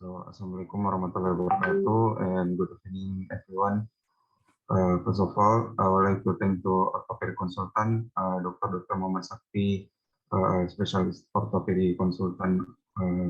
Assalamualaikum warahmatullahi wabarakatuh, and good evening, everyone. First of all, I would like to thank to orthopedic consultant, Dr. Muhammad Sakti, specialist orthopedic consultant,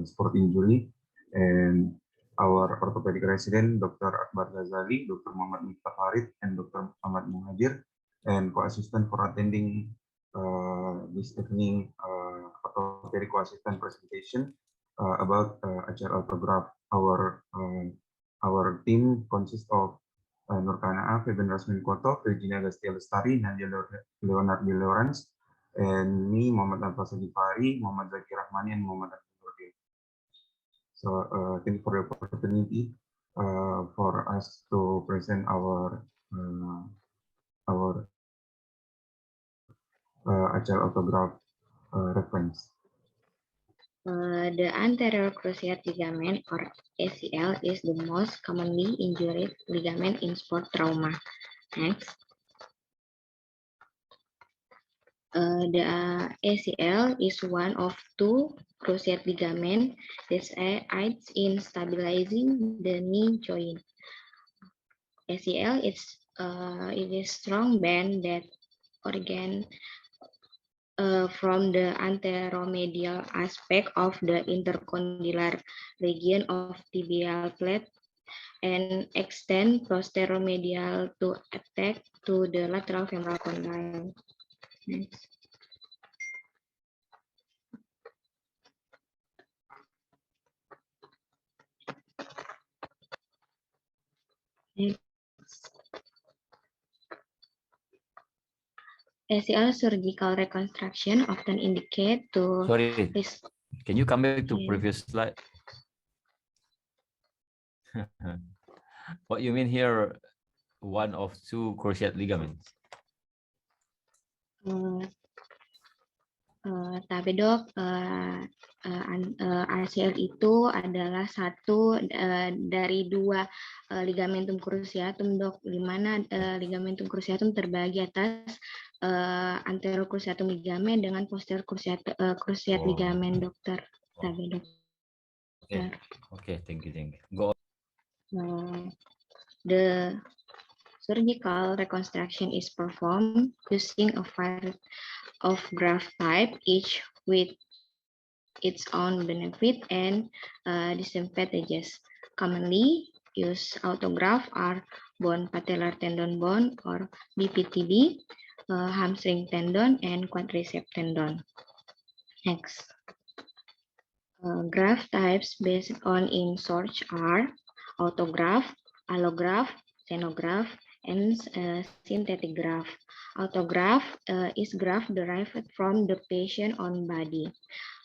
sport injury, and our orthopedic resident, Dr. Akbar Ghazali, Dr. Muhammad Miftah Farid, and Dr. Ahmad Muhajir, and co-assistant for attending this evening orthopedic co-assistant presentation about Acer Autograph. Our team consists of Nurkana A, Feben Rasmin Koto, Virginia Gastia Lestari, Nadia Leonardi Lawrence, and me, Muhammad Al-Fasah Gifari, Muhammad Zaki Rahmani, and Muhammad Abdul. So thank you for the opportunity for us to present our Acer Autograph reference. The anterior cruciate ligament, or ACL, is the most commonly injured ligament in sport trauma. Next. The ACL is one of two cruciate ligaments that aids in stabilizing the knee joint. ACL is a strong band that originates from the anteromedial aspect of the intercondylar region of tibial plate and extend posteromedial to attack to the lateral femoral condyle. Next. ACL surgical reconstruction often indicate to... Sorry, can you come back to previous slide? What you mean here, one of two cruciate ligaments? Tapi dok, ACL itu adalah satu dari dua ligamentum cruciatum dok, di mana ligamentum cruciatum terbagi atas anterior cruciatum ligamen dengan posterior cruciate ligamen dokter. Tapi dok. Okay, thank you. Go on. The surgical reconstruction is performed using a variety of graft type, each with its own benefit and disadvantages. Commonly used autograft are bone patellar tendon bone, or BPTB, hamstring tendon, and quadriceps tendon. Next. Graft types based on in search are autograft, allograft, xenograft, and synthetic graft. Autograft is graft derived from the patient own body.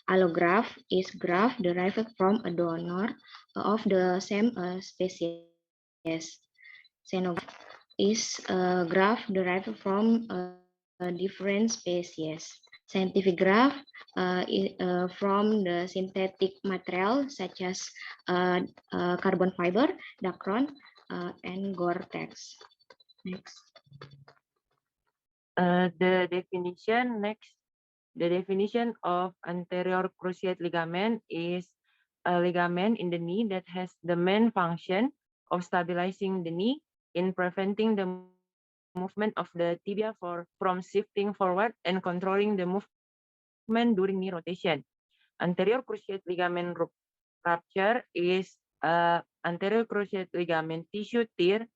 Allograft is graft derived from a donor of the same species. Xenograft is a graft derived from a different species. Scientific graft from the synthetic material such as carbon fiber, Dacron, and Gore-Tex. Next. The definition of anterior cruciate ligament is a ligament in the knee that has the main function of stabilizing the knee in preventing the movement of the tibia from shifting forward and controlling the movement during knee rotation. Anterior cruciate ligament rupture is anterior cruciate ligament tissue tear,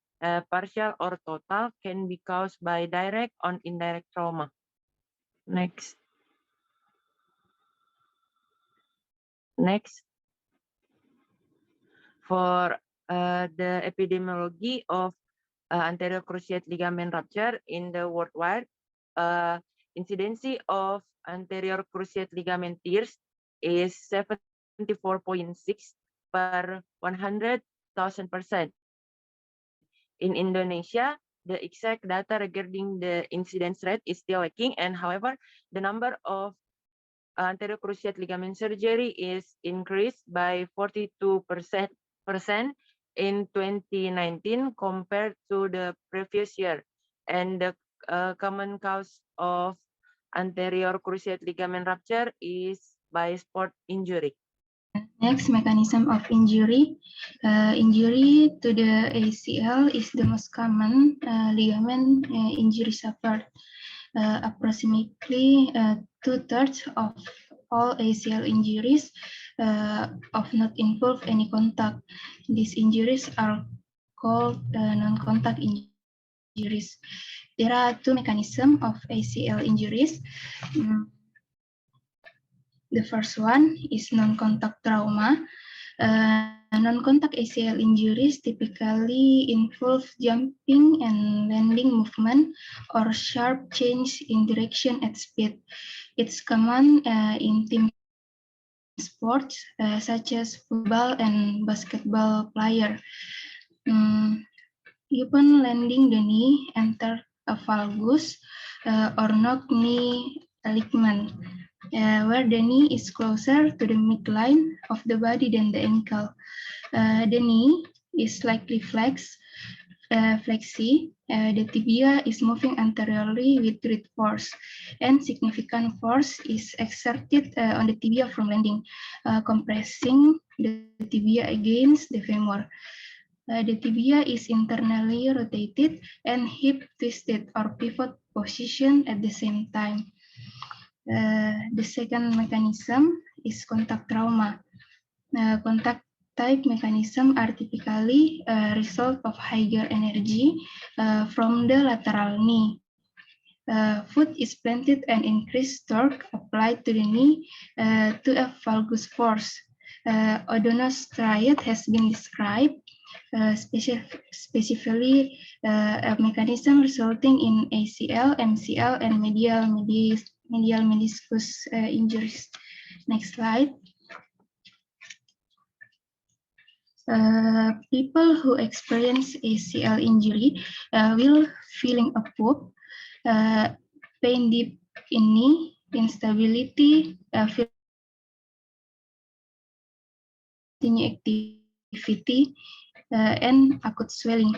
partial or total, can be caused by direct or indirect trauma. Next. For the epidemiology of anterior cruciate ligament rupture in the worldwide, incidency of anterior cruciate ligament tears is 74.6 per 100,000%. In Indonesia, the exact data regarding the incidence rate is still lacking, and however, the number of anterior cruciate ligament surgery is increased by 42% in 2019 compared to the previous year, and the common cause of anterior cruciate ligament rupture is by sport injury. Next, mechanism of injury. Injury to the ACL is the most common ligament injury suffered. Approximately 2/3 of all ACL injuries of not involve any contact. These injuries are called non-contact injuries. There are two mechanisms of ACL injuries. The first one is non-contact trauma. Non-contact ACL injuries typically involve jumping and landing movement or sharp change in direction at speed. It's common in team sports such as football and basketball player. Upon landing, the knee enter a valgus or knock knee ligament, where the knee is closer to the midline of the body than the ankle. The knee is slightly flexi. The tibia is moving anteriorly with great force, and significant force is exerted on the tibia from landing, compressing the tibia against the femur. The tibia is internally rotated and hip twisted or pivot position at the same time. The second mechanism is contact trauma. Contact type mechanism are typically a result of higher energy from the lateral knee. Foot is planted and increased torque applied to the knee to a valgus force. Odonostriate has been described, specifically a mechanism resulting in ACL, MCL, and medial meniscus injuries. Next slide. People who experience ACL injury will feeling a pop, pain deep in knee, instability, activity, and acute swelling.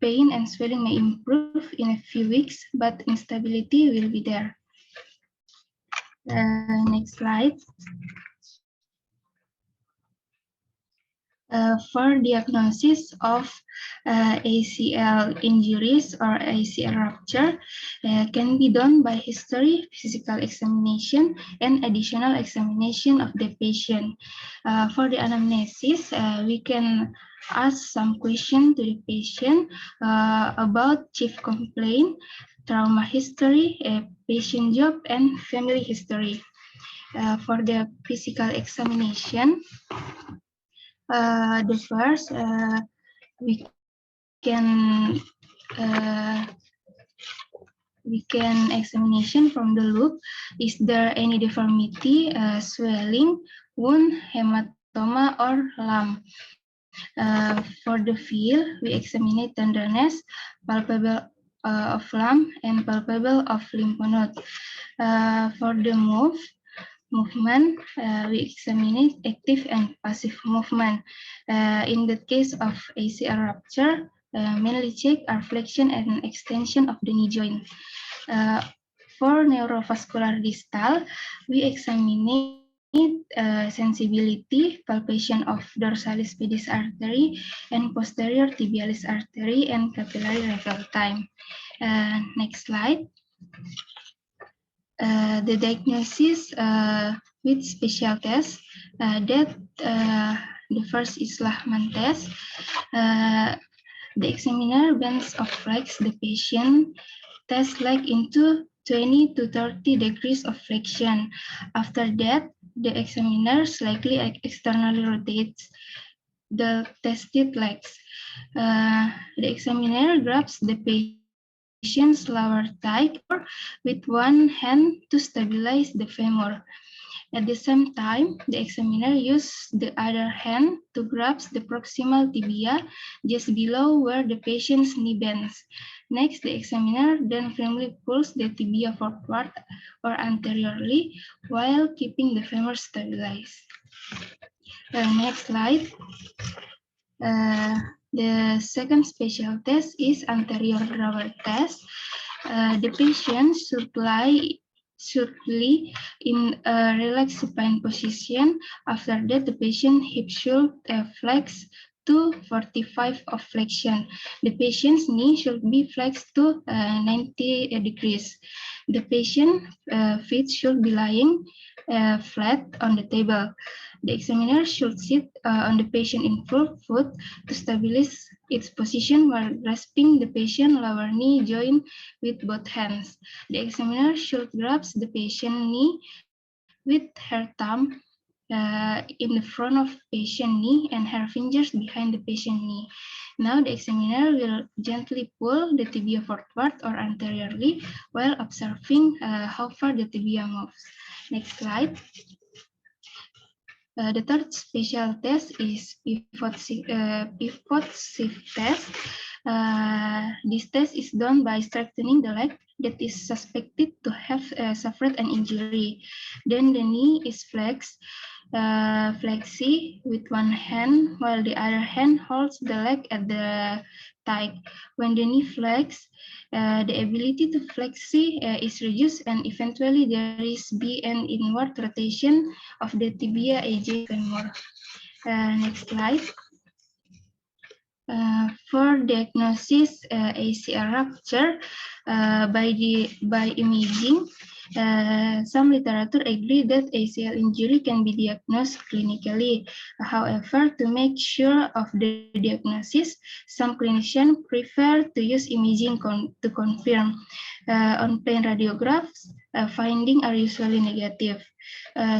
Pain and swelling may improve in a few weeks, but instability will be there. Next slide. For diagnosis of ACL injuries or ACL rupture can be done by history, physical examination, and additional examination of the patient. For the anamnesis, we can ask some questions to the patient about chief complaint, trauma history, patient job, and family history. For the physical examination, the first we can examination from the look. Is there any deformity, swelling, wound, hematoma, or lump? For the feel, we examine tenderness, palpable of lump, and palpable of lymph node. For the movement, we examine active and passive movement. In the case of ACL rupture, mainly check are flexion and extension of the knee joint. For neurovascular distal, we examine sensibility, palpation of dorsalis pedis artery and posterior tibialis artery and capillary refill time. Next slide. The diagnosis with special tests that the first is Lachman test. The examiner bends or flex the patient test leg into 20 to 30 degrees of flexion. After that, the examiner slightly externally rotates the tested legs. The examiner grabs the patient's lower thigh with one hand to stabilize the femur. At the same time, the examiner uses the other hand to grasp the proximal tibia just below where the patient's knee bends. Next, the examiner then firmly pulls the tibia forward or anteriorly while keeping the femur stabilized. Next slide. The second special test is anterior drawer test. The patient should lie shortly in a relaxed supine position. After that, the patient hip should flex to 45 of flexion. The patient's knee should be flexed to 90 degrees. The patient feet should be lying flat on the table. The examiner should sit on the patient in full foot to stabilize its position while grasping the patient lower knee joint with both hands. The examiner should grasp the patient knee with her thumb in the front of patient knee and her fingers behind the patient knee. Now the examiner will gently pull the tibia forward or anteriorly while observing how far the tibia moves. Next slide. The third special test is pivot shift test. This test is done by strengthening the leg that is suspected to have suffered an injury. Then the knee is flexi with one hand while the other hand holds the leg at the thigh. When the knee flex, the ability to flexi is reduced and eventually there is an inward rotation of the tibia AJ femur. Next slide. For diagnosis ACL rupture by imaging, some literature agree that ACL injury can be diagnosed clinically. However, to make sure of the diagnosis, some clinicians prefer to use imaging to confirm. On plain radiographs, findings are usually negative.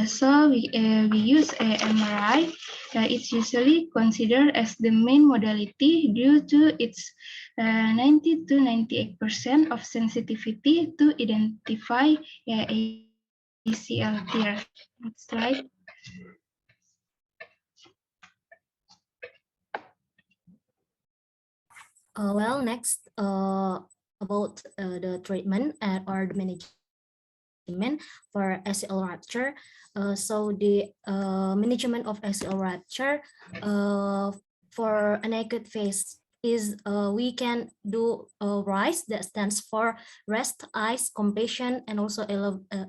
So we use a MRI. It's usually considered as the main modality due to its 90 to 98% of sensitivity to identify ACL tear. Next slide. Well, next about the treatment or the management for ACL rupture. So the management of ACL rupture for an acute phase is we can do RICE, that stands for rest, ice, compassion, and also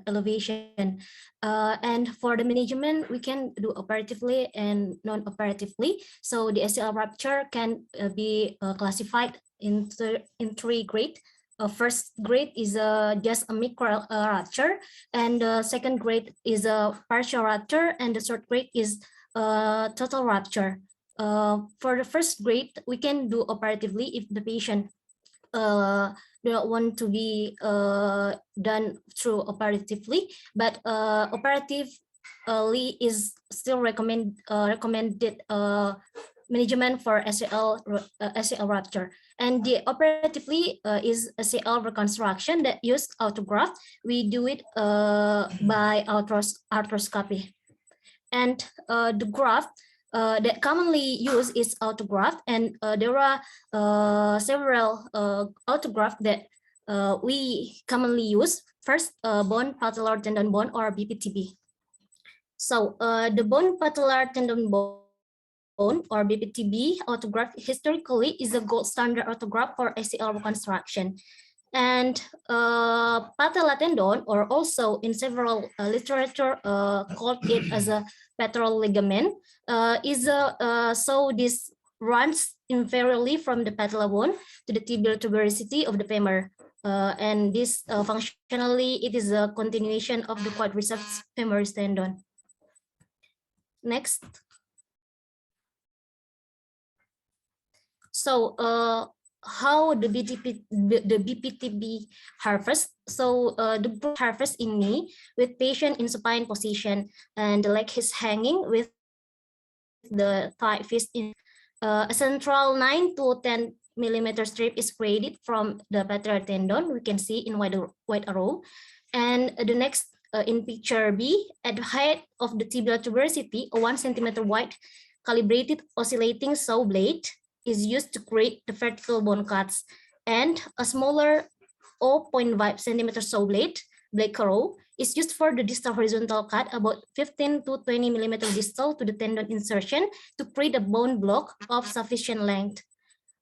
elevation. And for the management, we can do operatively and non-operatively. So the ACL rupture can be classified in three grades. First grade is just a micro rupture, and the second grade is a partial rupture, and the third grade is total rupture. For the first grade, we can do operatively if the patient do not want to be done through operatively, but operatively is still recommended management for ACL rupture. And the operatively is ACL reconstruction that use autograft. We do it by arthroscopy. And the graft that commonly used is autograft, and there are several autograft that we commonly use. First, bone patellar tendon bone or BPTB. So the bone patellar tendon bone or BPTB autograft historically is a gold standard autograft for ACL reconstruction. And patella tendon, or also in several literature called it as a petrol ligament, so this runs inferiorly from the patella bone to the tibial tuberosity of the femur. And this functionally, it is a continuation of the quadriceps femoris tendon. Next. So how the BPTB harvest? So the group harvest in knee with patient in supine position and the leg is hanging with the thigh fist in. A central 9 to 10 millimeter strip is created from the patellar tendon. We can see in white arrow. And the next in picture B, at the height of the tibial tuberosity, a 1 centimeter wide calibrated oscillating saw blade is used to create the vertical bone cuts, and a smaller 0.5 centimeter saw blade, black arrow, is used for the distal horizontal cut about 15 to 20 millimeter distal to the tendon insertion to create a bone block of sufficient length.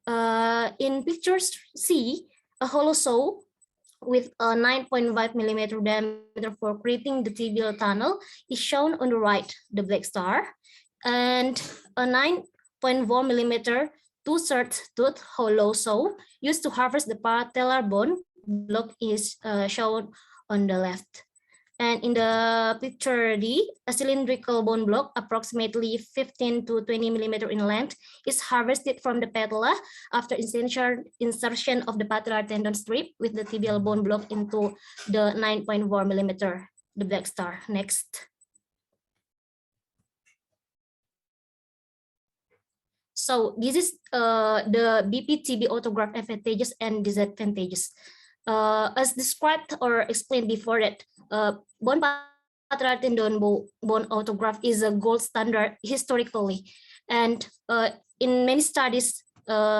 In picture C, a hollow saw with a 9.5 millimeter diameter for creating the tibial tunnel is shown on the right, the black star, and a 9.4 millimeter two-thirds tooth hollow saw used to harvest the patellar bone block is shown on the left. And in the picture D, a cylindrical bone block approximately 15 to 20 millimeter in length is harvested from the patella after insertion of the patellar tendon strip with the tibial bone block into the 9.4 millimeter, the black star. Next. So this is the BPTB autograft advantages and disadvantages. As described or explained before that, bone patellar tendon bone autograft is a gold standard historically, and in many studies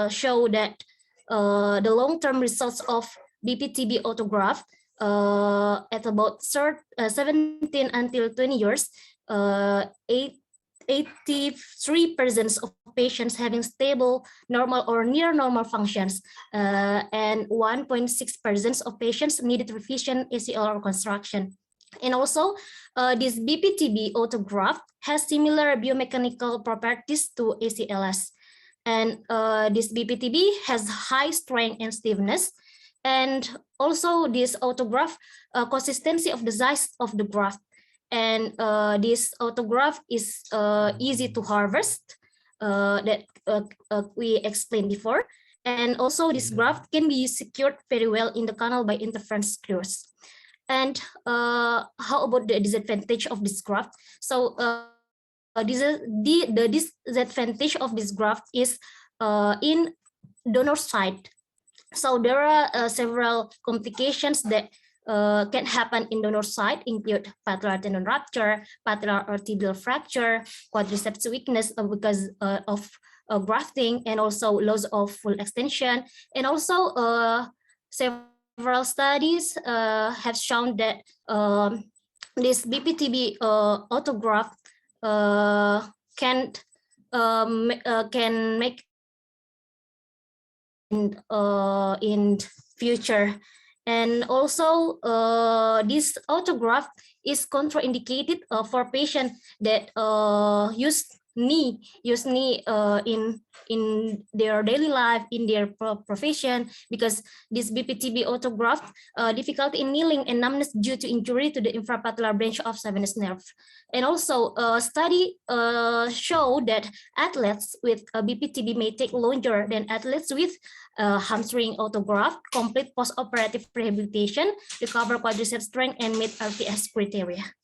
show that the long-term results of BPTB autograft at about 17 until 20 years, 83% of patients having stable, normal, or near normal functions, and 1.6% of patients needed revision, ACL reconstruction. And also, this BPTB autograft has similar biomechanical properties to ACLS. And this BPTB has high strength and stiffness. And also this autograft, consistency of the size of the graft. And this autograft is easy to harvest that we explained before. And also this graft can be secured very well in the canal by interference screws. And how about the disadvantage of this graft? So the disadvantage of this graft is in donor side. So there are several complications that can happen in donor side, include patellar tendon rupture, patellar or tibial fracture, quadriceps weakness because of grafting, and also loss of full extension. And also several studies have shown that this BPTB autograft can make in future. And also this autograft is contraindicated for patients that use knee in their daily life, in their profession, because this BPTB autograft difficulty in kneeling and numbness due to injury to the infrapatellar branch of Savanas nerve. And also a study show that athletes with BPTB may take longer than athletes with hamstring autograft, complete post-operative rehabilitation, recover quadriceps strength, and meet RPS criteria.